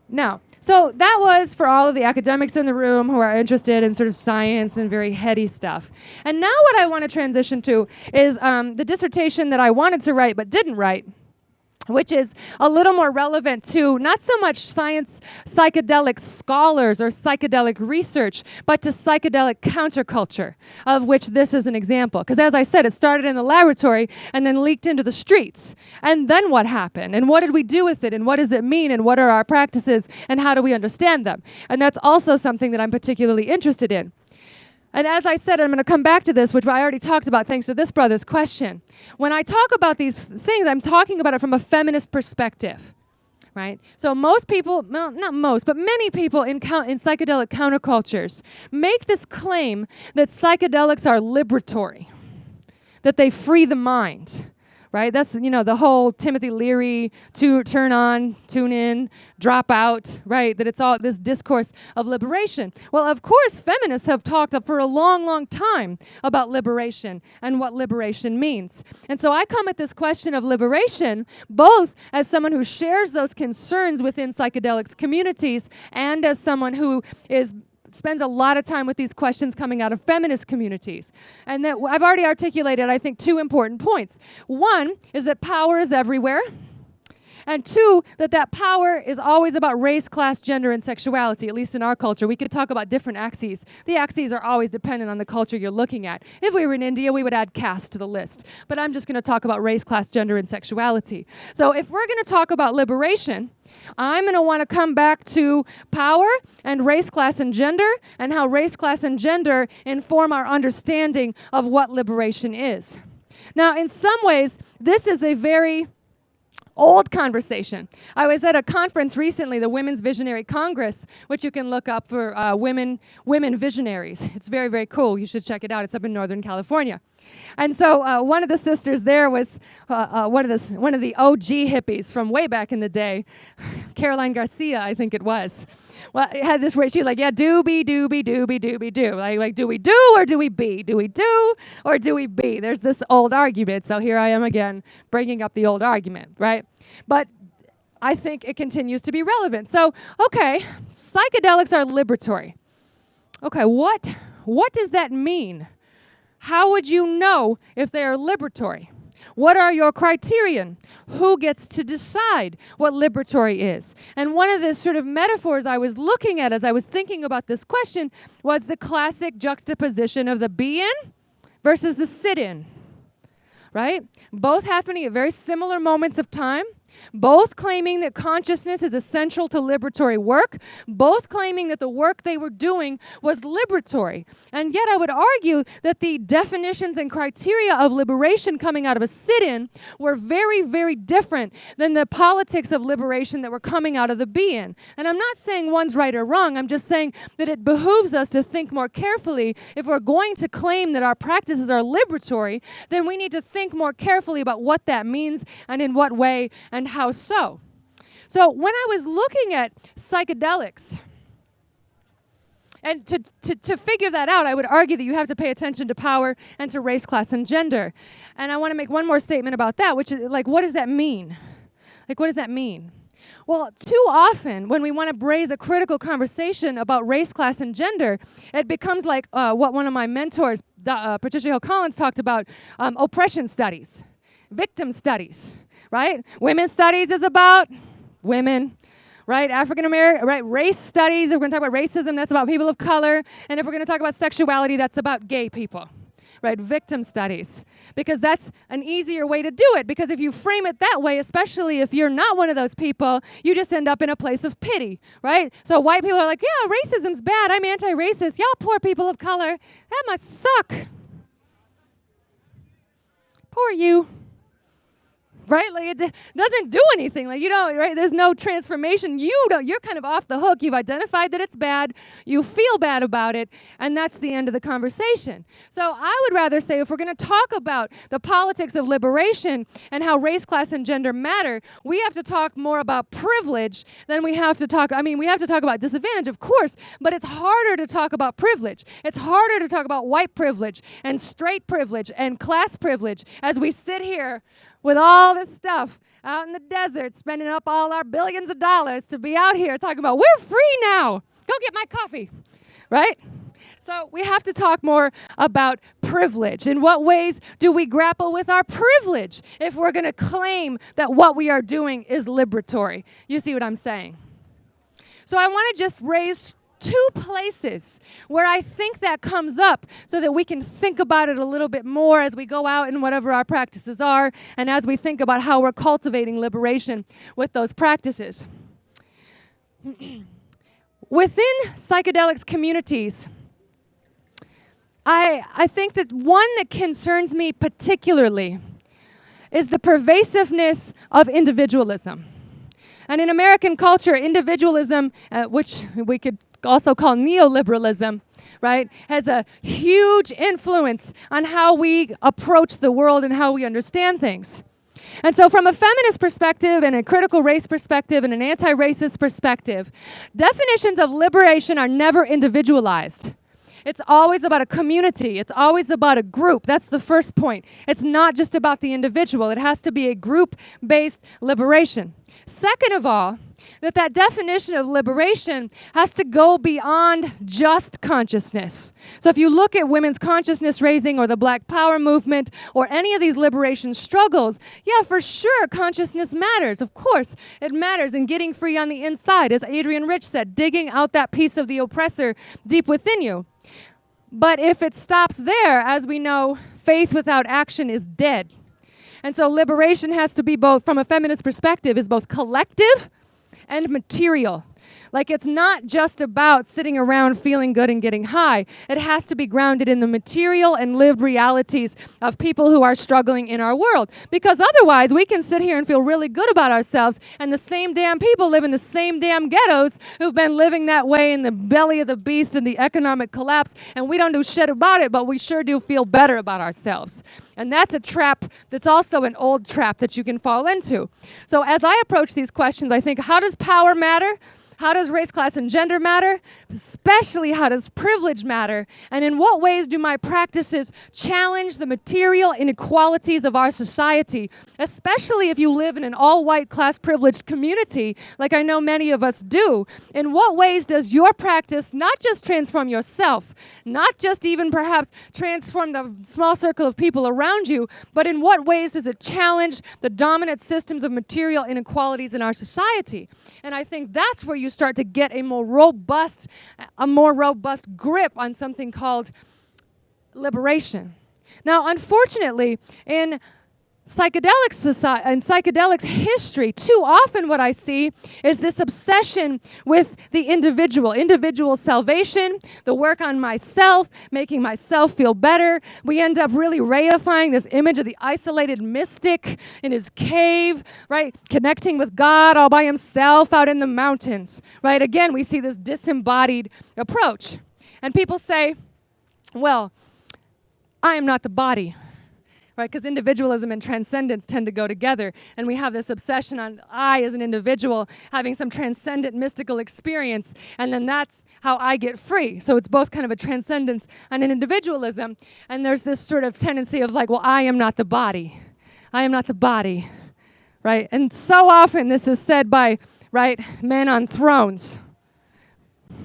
Now, so that was for all of the academics in the room who are interested in sort of science and very heady stuff. And now what I want to transition to is the dissertation that I wanted to write but didn't write, which is a little more relevant to not so much science, psychedelic scholars or psychedelic research, but to psychedelic counterculture, of which this is an example. Because as I said, it started in the laboratory and then leaked into the streets. And then what happened? And what did we do with it? And what does it mean? And what are our practices? And how do we understand them? And that's also something that I'm particularly interested in. And as I said, I'm going to come back to this, which I already talked about thanks to this brother's question. When I talk about these things, I'm talking about it from a feminist perspective, right? So most people, well, not most, but many people in psychedelic countercultures make this claim that psychedelics are liberatory, that they free the mind, right? That's, the whole Timothy Leary, turn on, tune in, drop out, right? That it's all this discourse of liberation. Well, of course, feminists have talked for a long, long time about liberation and what liberation means. And so I come at this question of liberation both as someone who shares those concerns within psychedelics communities and as someone who spends a lot of time with these questions coming out of feminist communities. And that I've already articulated, I think, two important points. One is that power is everywhere. And two, that power is always about race, class, gender, and sexuality, at least in our culture. We could talk about different axes. The axes are always dependent on the culture you're looking at. If we were in India, we would add caste to the list. But I'm just going to talk about race, class, gender, and sexuality. So if we're going to talk about liberation, I'm going to want to come back to power and race, class, and gender, and how race, class, and gender inform our understanding of what liberation is. Now, in some ways, this is a very old conversation. I was at a conference recently, the Women's Visionary Congress, which you can look up for women visionaries. It's very, very cool. You should check it out. It's up in Northern California. And so one of the sisters there was one of the OG hippies from way back in the day, Caroline Garcia, I think it was. Well, it had this way. She's like, yeah, doobie, doobie, doobie, doobie, do. Like, do we do or do we be? Do we do or do we be? There's this old argument. So here I am again, bringing up the old argument, right? But I think it continues to be relevant. So, okay, psychedelics are liberatory. Okay, what does that mean? How would you know if they are liberatory? What are your criterion? Who gets to decide what liberatory is? And one of the sort of metaphors I was looking at as I was thinking about this question was the classic juxtaposition of the be-in versus the sit-in, right? Both happening at very similar moments of time. Both claiming that consciousness is essential to liberatory work, both claiming that the work they were doing was liberatory. And yet I would argue that the definitions and criteria of liberation coming out of a sit-in were very, very different than the politics of liberation that were coming out of the be-in. And I'm not saying one's right or wrong, I'm just saying that it behooves us to think more carefully. If we're going to claim that our practices are liberatory, then we need to think more carefully about what that means and in what way and how so. So when I was looking at psychedelics, and to figure that out, I would argue that you have to pay attention to power and to race, class, and gender. And I want to make one more statement about that, which is, like, what does that mean? Like, what does that mean? Well, too often, when we want to raise a critical conversation about race, class, and gender, it becomes like what one of my mentors, Patricia Hill Collins, talked about, oppression studies, victim studies. Right? Women's studies is about women, right? African American, right? Race studies, if we're going to talk about racism, that's about people of color. And if we're going to talk about sexuality, that's about gay people, right? Victim studies. Because that's an easier way to do it. Because if you frame it that way, especially if you're not one of those people, you just end up in a place of pity, right? So white people are like, yeah, racism's bad. I'm anti-racist. Y'all poor people of color. That must suck. Poor you. Right? Like, it doesn't do anything. Like, you don't, right? There's no transformation. You're kind of off the hook. You've identified that it's bad. You feel bad about it. And that's the end of the conversation. So I would rather say, if we're going to talk about the politics of liberation and how race, class, and gender matter, we have to talk more about privilege than we have to talk, we have to talk about disadvantage, of course, but it's harder to talk about privilege. It's harder to talk about white privilege and straight privilege and class privilege as we sit here with all this stuff out in the desert, spending up all our billions of dollars to be out here talking about, we're free now. Go get my coffee, right? So we have to talk more about privilege. In what ways do we grapple with our privilege if we're going to claim that what we are doing is liberatory? You see what I'm saying? So I want to just raise two places where I think that comes up so that we can think about it a little bit more as we go out in whatever our practices are and as we think about how we're cultivating liberation with those practices. Within psychedelics communities, I think that one that concerns me particularly is the pervasiveness of individualism. And in American culture, individualism, which we could also call neoliberalism, right, has a huge influence on how we approach the world and how we understand things. And so from a feminist perspective and a critical race perspective and an anti-racist perspective, definitions of liberation are never individualized. It's always about a community. It's always about a group. That's the first point. It's not just about the individual. It has to be a group-based liberation. Second of all, that definition of liberation has to go beyond just consciousness. So if you look at women's consciousness raising or the Black Power movement or any of these liberation struggles, yeah, for sure, consciousness matters. Of course, it matters in getting free on the inside. As Adrienne Rich said, digging out that piece of the oppressor deep within you. But if it stops there, as we know, faith without action is dead. And so liberation has to be both, from a feminist perspective, is both collective and material. Like, it's not just about sitting around feeling good and getting high. It has to be grounded in the material and lived realities of people who are struggling in our world. Because otherwise, we can sit here and feel really good about ourselves, and the same damn people live in the same damn ghettos who've been living that way in the belly of the beast and the economic collapse, and we don't do shit about it, but we sure do feel better about ourselves. And that's a trap that's also an old trap that you can fall into. So as I approach these questions, I think, how does power matter? How does race, class, and gender matter? Especially how does privilege matter? And in what ways do my practices challenge the material inequalities of our society, especially if you live in an all-white class-privileged community, like I know many of us do? In what ways does your practice not just transform yourself, not just even perhaps transform the small circle of people around you, but in what ways does it challenge the dominant systems of material inequalities in our society? And I think that's where you start to get a more robust grip on something called liberation. Now, unfortunately, in psychedelics history, too often what I see is this obsession with the individual salvation, the work on myself, making myself feel better. We end up really reifying this image of the isolated mystic in his cave, right? Connecting with God all by himself out in the mountains, right? Again, we see this disembodied approach. And people say, well, I am not the body. Right, because individualism and transcendence tend to go together, and we have this obsession on I as an individual having some transcendent mystical experience, and then that's how I get free. So it's both kind of a transcendence and an individualism, and there's this sort of tendency of like, well, I am not the body. I am not the body, right? And so often this is said by, right, men on thrones.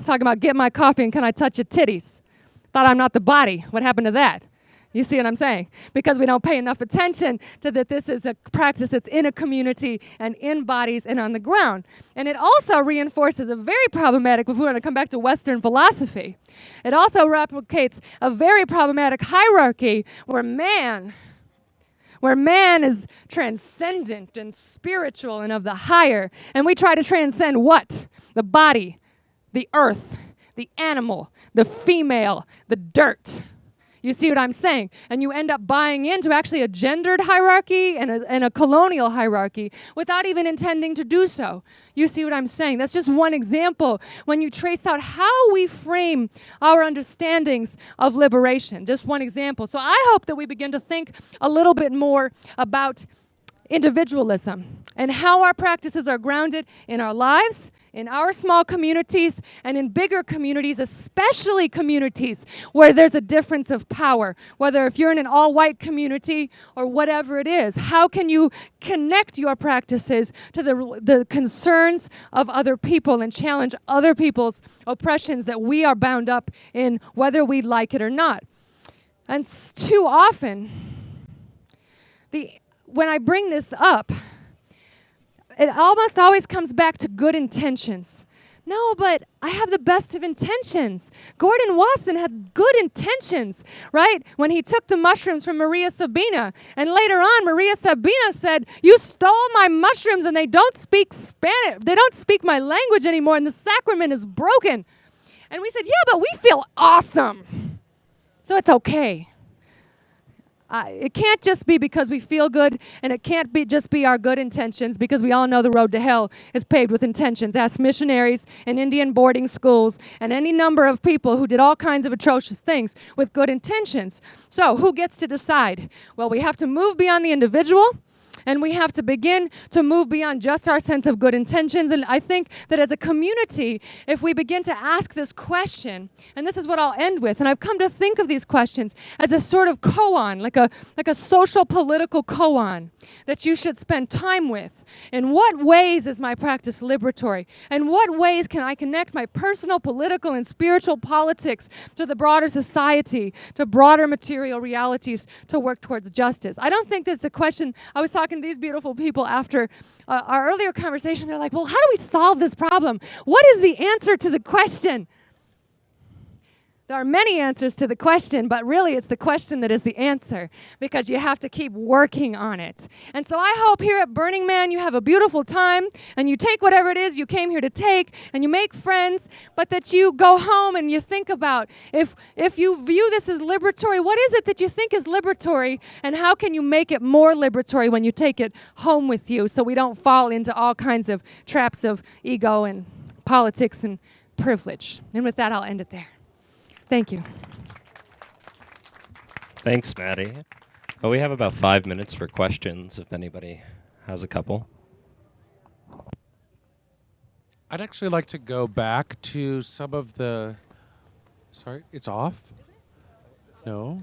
Talking about get my coffee and can I touch your titties? Thought I'm not the body. What happened to that? You see what I'm saying? Because we don't pay enough attention to that this is a practice that's in a community and in bodies and on the ground. And it also reinforces a very problematic, if we want to come back to Western philosophy, it also replicates a very problematic hierarchy where man is transcendent and spiritual and of the higher. And we try to transcend what? The body, the earth, the animal, the female, the dirt. You see what I'm saying? And you end up buying into actually a gendered hierarchy and a colonial hierarchy without even intending to do so. You see what I'm saying? That's just one example when you trace out how we frame our understandings of liberation. Just one example. So I hope that we begin to think a little bit more about individualism and how our practices are grounded in our lives, in our small communities, and in bigger communities, especially communities where there's a difference of power, whether if you're in an all-white community or whatever it is. How can you connect your practices to the concerns of other people and challenge other people's oppressions that we are bound up in, whether we like it or not? And too often, when I bring this up, it almost always comes back to good intentions. No, but I have the best of intentions. Gordon Wasson had good intentions, right? When he took the mushrooms from Maria Sabina. And later on, Maria Sabina said, you stole my mushrooms and they don't speak Spanish. They don't speak my language anymore and the sacrament is broken. And we said, yeah, but we feel awesome. So it's okay. It can't just be because we feel good, and it can't just be our good intentions, because we all know the road to hell is paved with intentions. Ask missionaries in Indian boarding schools and any number of people who did all kinds of atrocious things with good intentions. So who gets to decide? Well, we have to move beyond the individual, and we have to begin to move beyond just our sense of good intentions. And I think that as a community, if we begin to ask this question, and this is what I'll end with, and I've come to think of these questions as a sort of koan, like a social political koan that you should spend time with. In what ways is my practice liberatory? In what ways can I connect my personal, political, and spiritual politics to the broader society, to broader material realities, to work towards justice? I don't think that's a question. I was talking to these beautiful people after our earlier conversation. They're like, well, how do we solve this problem? What is the answer to the question? There are many answers to the question, but really it's the question that is the answer, because you have to keep working on it. And so I hope here at Burning Man you have a beautiful time, and you take whatever it is you came here to take, and you make friends, but that you go home and you think about, if you view this as liberatory, what is it that you think is liberatory, and how can you make it more liberatory when you take it home with you, so we don't fall into all kinds of traps of ego and politics and privilege. And with that, I'll end it there. Thank you. Thanks, Maddy. Well, we have about 5 minutes for questions, if anybody has a couple. I'd actually like to go back to some of the. Sorry, it's off? No?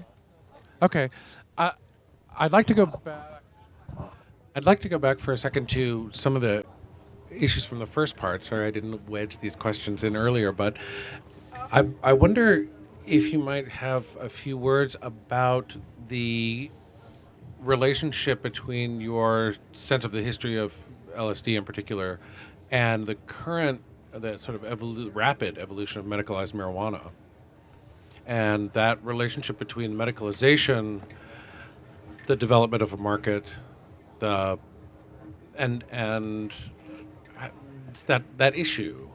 Okay. I'd like to go back. I'd like to go back for a second to some of the issues from the first part. Sorry, I didn't wedge these questions in earlier, but I wonder if you might have a few words about the relationship between your sense of the history of LSD in particular and the current, the sort of rapid evolution of medicalized marijuana, and that relationship between medicalization, the development of a market, and that issue.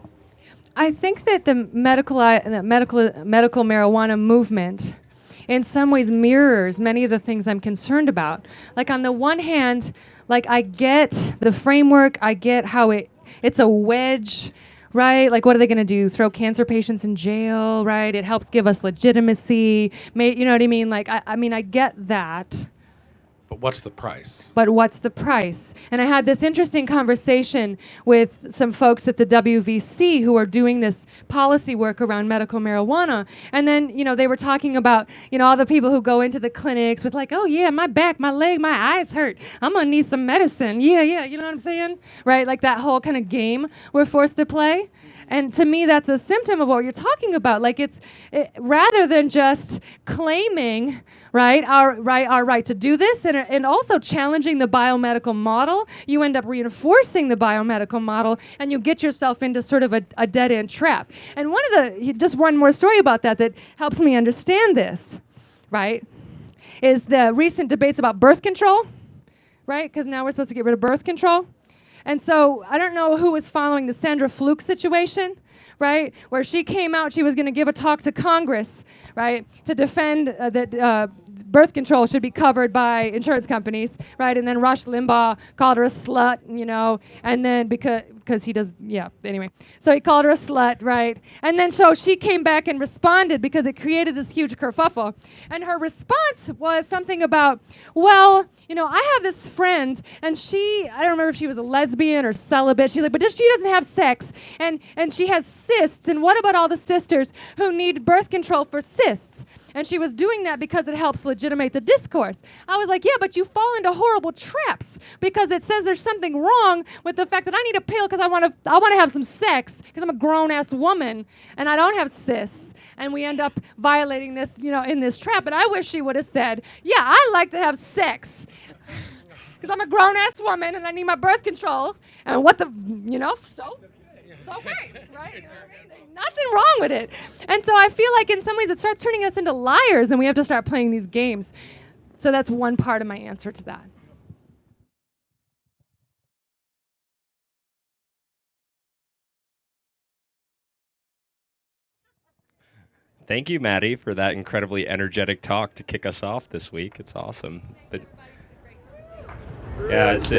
I think that the medical marijuana movement in some ways mirrors many of the things I'm concerned about. Like on the one hand, like I get the framework, I get how it's a wedge, right? Like what are they going to do? Throw cancer patients in jail, right? It helps give us legitimacy. You know what I mean? Like I mean I get that. But what's the price? But what's the price? And I had this interesting conversation with some folks at the WVC who are doing this policy work around medical marijuana. And then, they were talking about, all the people who go into the clinics with like, oh yeah, my back, my leg, my eyes hurt. I'm gonna need some medicine. Yeah, you know what I'm saying? Right? Like that whole kind of game we're forced to play. And to me, that's a symptom of what you're talking about. Like rather than just claiming, right, our right to do this, and also challenging the biomedical model, you end up reinforcing the biomedical model, and you get yourself into sort of a dead-end trap. And just one more story about that helps me understand this, right, is the recent debates about birth control, right? Because now we're supposed to get rid of birth control. And so I don't know who was following the Sandra Fluke situation, right, where she came out, she was going to give a talk to Congress, right, to defend that birth control should be covered by insurance companies, right, and then Rush Limbaugh called her a slut, and then because he does, anyway. So he called her a slut, right, and then so she came back and responded because it created this huge kerfuffle. And her response was something about, well, I have this friend, and I don't remember if she was a lesbian or celibate. She's like, but she doesn't have sex, and she has cysts, and what about all the sisters who need birth control for cysts? And she was doing that because it helps legitimate the discourse. I was like, yeah, but you fall into horrible traps because it says there's something wrong with the fact that I need a pill because I want to have some sex because I'm a grown-ass woman and I don't have cysts. And we end up violating this, in this trap. And I wish she would have said, yeah, I like to have sex because I'm a grown-ass woman and I need my birth control. And so great, right? Nothing wrong with it. And so I feel like in some ways it starts turning us into liars and we have to start playing these games. So that's one part of my answer to that. Thank you, Maddy, for that incredibly energetic talk to kick us off this week. It's awesome. Yeah, it's